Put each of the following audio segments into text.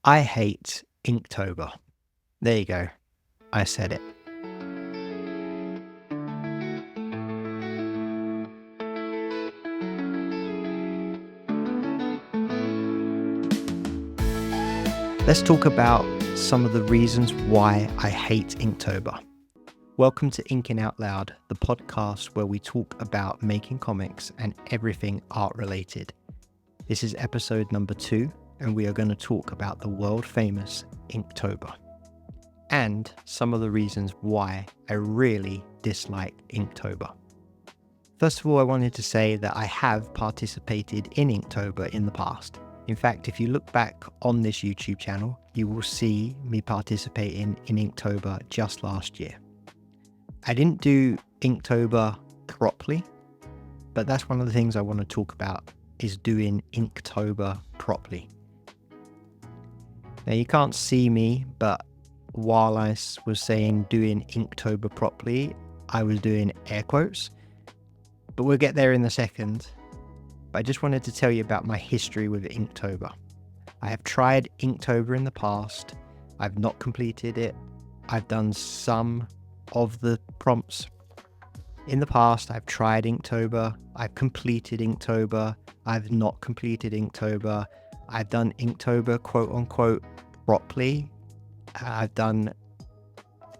I hate Inktober. There you go. I said it. Let's talk about some of the reasons why I hate Inktober. Welcome to Inking Out Loud, the podcast where we talk about making comics and everything art related. This is episode number 2, and we are going to talk about the world famous Inktober and some of the reasons why I really dislike Inktober. First of all, I wanted to say that I have participated in Inktober in the past. In fact, if you look back on this YouTube channel, you will see me participating in Inktober just last year. I didn't do Inktober properly, but that's one of the things I want to talk about, is doing Inktober properly. Now you can't see me, but while I was saying doing Inktober properly, I was doing air quotes, but we'll get there in a second. But I just wanted to tell you about my history with Inktober. I have tried Inktober in the past. I've not completed it. I've done some of the prompts. In the past, I've tried Inktober. I've completed Inktober. I've not completed Inktober. I've done Inktober quote unquote properly. I've done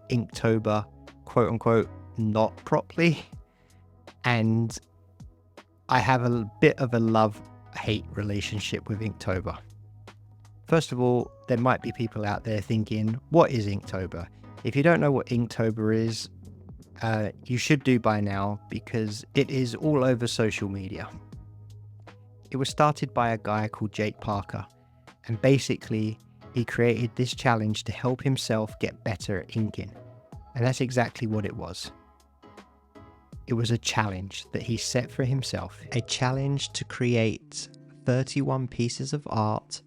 Inktober quote unquote not properly. And I have a bit of a love-hate relationship with Inktober. First of all, there might be people out there thinking, what is Inktober? If you don't know what Inktober is, you should do by now, because it is all over social media. It was started by a guy called Jake Parker, and basically he created this challenge to help himself get better at inking. And that's exactly what it was. It was a challenge that he set for himself, a challenge to create 31 pieces of art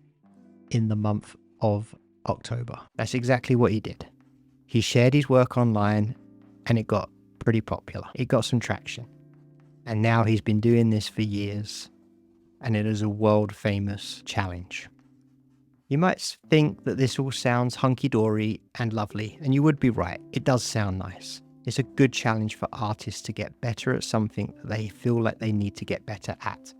in the month of October. That's exactly what he did. He shared his work online and it got pretty popular. It got some traction. And now he's been doing this for years, and it is a world famous challenge. You might think that this all sounds hunky-dory and lovely, and you would be right. It does sound nice. It's a good challenge for artists to get better at something that they feel like they need to get better at.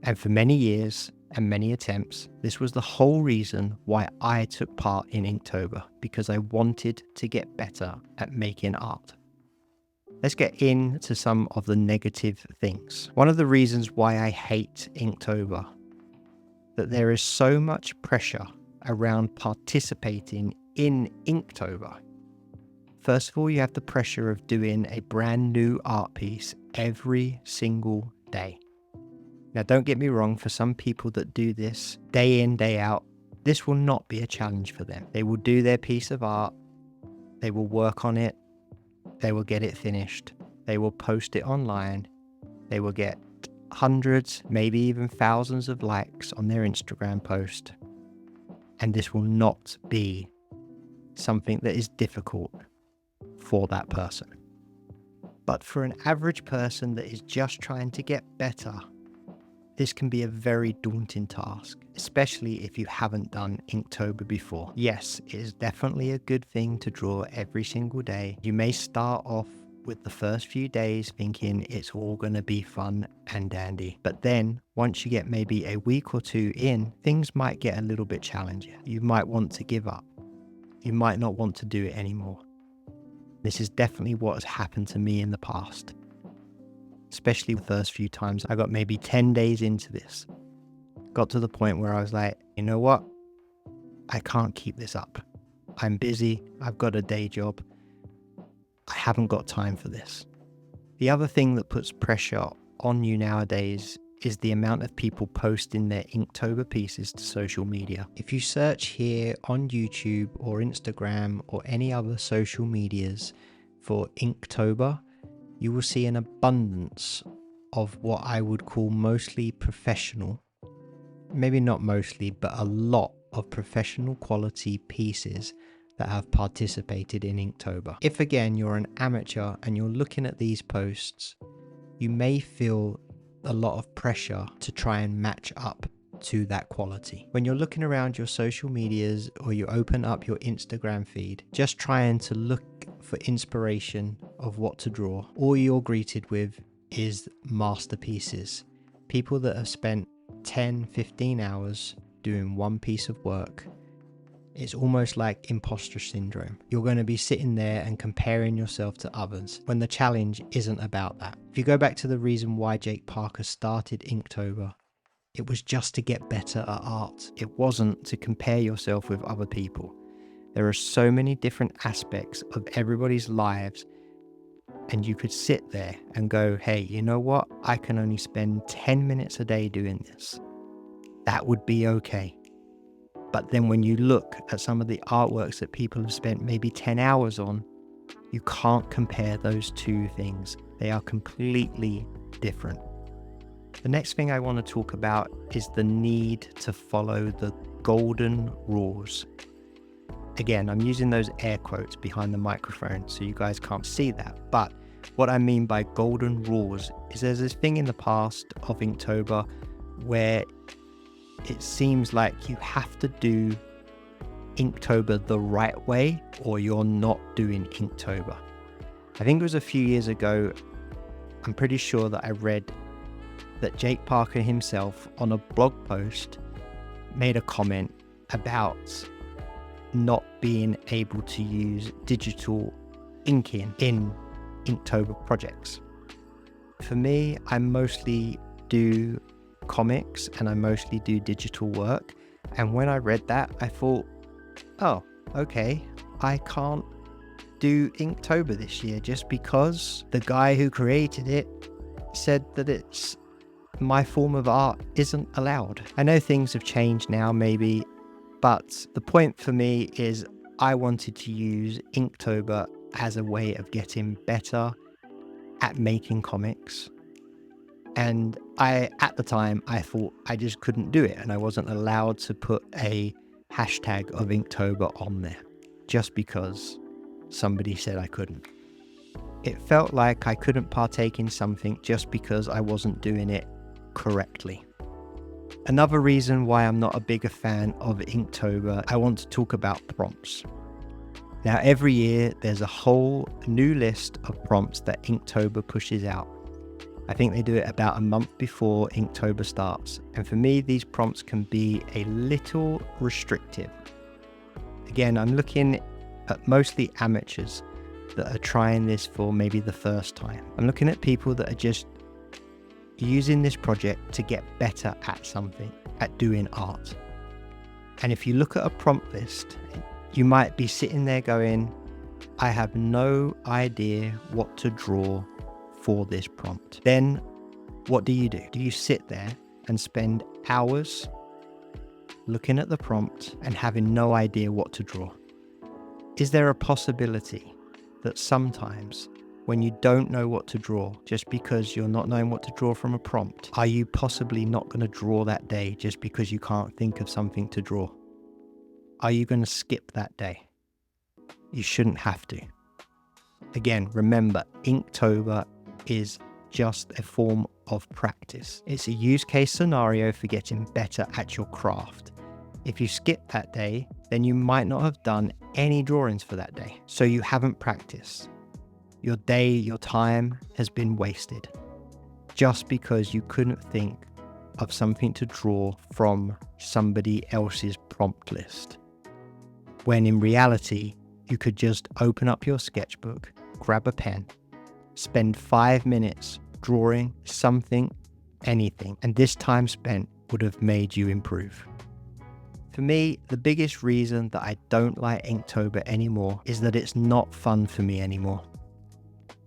And for many years and many attempts, this was the whole reason why I took part in Inktober, because I wanted to get better at making art. Let's get into some of the negative things. One of the reasons why I hate Inktober, that there is so much pressure around participating in Inktober. First of all, you have the pressure of doing a brand new art piece every single day. Now, don't get me wrong, for some people that do this day in, day out, this will not be a challenge for them. They will do their piece of art, they will work on it, they will get it finished, they will post it online, they will get hundreds, maybe even thousands of likes on their Instagram post. And this will not be something that is difficult for that person. But for an average person that is just trying to get better, this can be a very daunting task, especially if you haven't done Inktober before. Yes, it is definitely a good thing to draw every single day. You may start off with the first few days thinking it's all going to be fun and dandy. But then once you get maybe a week or two in, things might get a little bit challenging. You might want to give up. You might not want to do it anymore. This is definitely what has happened to me in the past. Especially the first few times. I got maybe 10 days into this. Got to the point where I was like, you know what? I can't keep this up. I'm busy. I've got a day job. I haven't got time for this. The other thing that puts pressure on you nowadays is the amount of people posting their Inktober pieces to social media. If you search here on YouTube or Instagram or any other social medias for Inktober, you will see an abundance of what I would call mostly professional, maybe not mostly, but a lot of professional quality pieces that have participated in Inktober. If again you're an amateur and you're looking at these posts, you may feel a lot of pressure to try and match up to that quality. When you're looking around your social medias or you open up your Instagram feed, just trying to look for inspiration of what to draw, all you're greeted with is masterpieces. People that have spent 10, 15 hours doing one piece of work. It's almost like imposter syndrome. You're going to be sitting there and comparing yourself to others when the challenge isn't about that. If you go back to the reason why Jake Parker started Inktober, it was just to get better at art. It wasn't to compare yourself with other people. There are so many different aspects of everybody's lives, and you could sit there and go, hey, you know what? I can only spend 10 minutes a day doing this. That would be okay. But then when you look at some of the artworks that people have spent maybe 10 hours on, you can't compare those two things. They are completely different. The next thing I want to talk about is the need to follow the golden rules. Again, I'm using those air quotes behind the microphone so you guys can't see that. But what I mean by golden rules is there's this thing in the past of Inktober where it seems like you have to do Inktober the right way or you're not doing Inktober. I think it was a few years ago, I'm pretty sure that I read that Jake Parker himself on a blog post made a comment about not being able to use digital inking in Inktober projects. For me, I mostly do comics and I mostly do digital work, and when I read that I thought, oh, okay, I can't do Inktober this year just because the guy who created it said that it's my form of art isn't allowed. I know things have changed now maybe, but the point for me is I wanted to use Inktober as a way of getting better at making comics. And at the time, I thought I just couldn't do it, and I wasn't allowed to put a hashtag of Inktober on there just because somebody said I couldn't. It felt like I couldn't partake in something just because I wasn't doing it correctly. Another reason why I'm not a bigger fan of Inktober, I want to talk about prompts. Now, every year there's a whole new list of prompts that Inktober pushes out. I think they do it about a month before Inktober starts. And for me, these prompts can be a little restrictive. Again, I'm looking at mostly amateurs that are trying this for maybe the first time. I'm looking at people that are just using this project to get better at something, at doing art. And if you look at a prompt list, you might be sitting there going, I have no idea what to draw for this prompt. Then what do? Do you sit there and spend hours looking at the prompt and having no idea what to draw? Is there a possibility that sometimes when you don't know what to draw, just because you're not knowing what to draw from a prompt, are you possibly not going to draw that day just because you can't think of something to draw? Are you going to skip that day? You shouldn't have to. Again, remember, Inktober is just a form of practice. It's a use case scenario for getting better at your craft. If you skip that day, then you might not have done any drawings for that day. So you haven't practiced. Your day, your time has been wasted just because you couldn't think of something to draw from somebody else's prompt list. When in reality, you could just open up your sketchbook, grab a pen, spend 5 minutes drawing something, anything, and this time spent would have made you improve. For me, the biggest reason that I don't like Inktober anymore is that it's not fun for me anymore.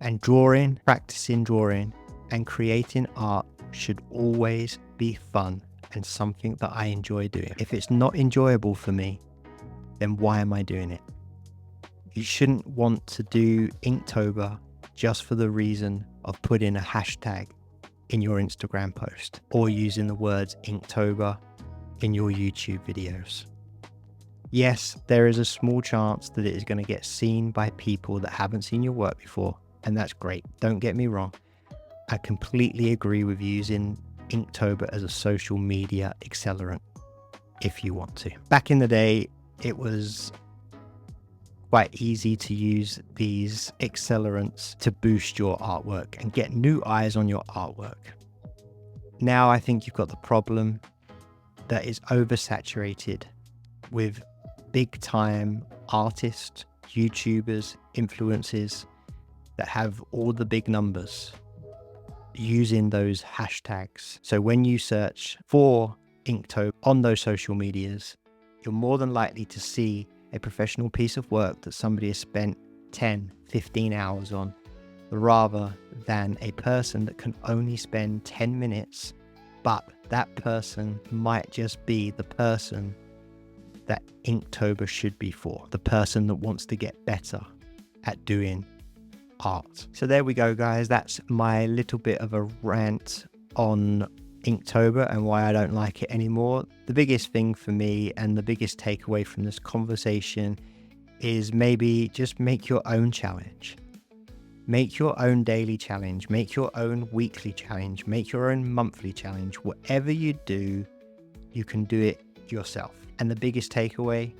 And drawing, practicing drawing, and creating art should always be fun and something that I enjoy doing. If it's not enjoyable for me, then why am I doing it? You shouldn't want to do Inktober just for the reason of putting a hashtag in your Instagram post or using the words Inktober in your YouTube videos. Yes, there is a small chance that it is going to get seen by people that haven't seen your work before, and that's great. Don't get me wrong. I completely agree with using Inktober as a social media accelerant if you want to. Back in the day, it was quite easy to use these accelerants to boost your artwork and get new eyes on your artwork. Now I think you've got the problem that is oversaturated with big time artists, YouTubers, influencers that have all the big numbers using those hashtags. So when you search for Inktober on those social medias, you're more than likely to see a professional piece of work that somebody has spent 10, 15 hours on, rather than a person that can only spend 10 minutes, but that person might just be the person that Inktober should be for, the person that wants to get better at doing art. So there we go, guys. That's my little bit of a rant on Inktober and why I don't like it anymore. The biggest thing for me and the biggest takeaway from this conversation is maybe just make your own challenge. Make your own daily challenge, make your own weekly challenge, make your own monthly challenge. Whatever you do, you can do it yourself. And the biggest takeaway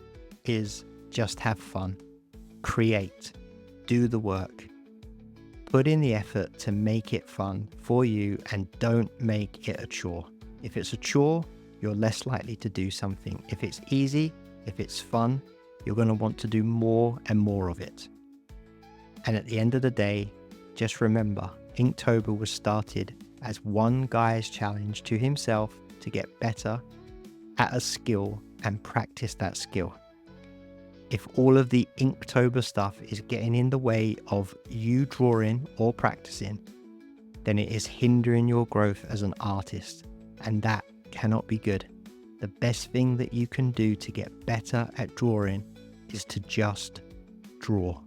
is just have fun, create, do the work, put in the effort to make it fun for you, and don't make it a chore. If it's a chore, you're less likely to do something. If it's easy, if it's fun, you're going to want to do more and more of it. And at the end of the day, just remember, Inktober was started as one guy's challenge to himself to get better at a skill and practice that skill. If all of the Inktober stuff is getting in the way of you drawing or practicing, then it is hindering your growth as an artist, and that cannot be good. The best thing that you can do to get better at drawing is to just draw.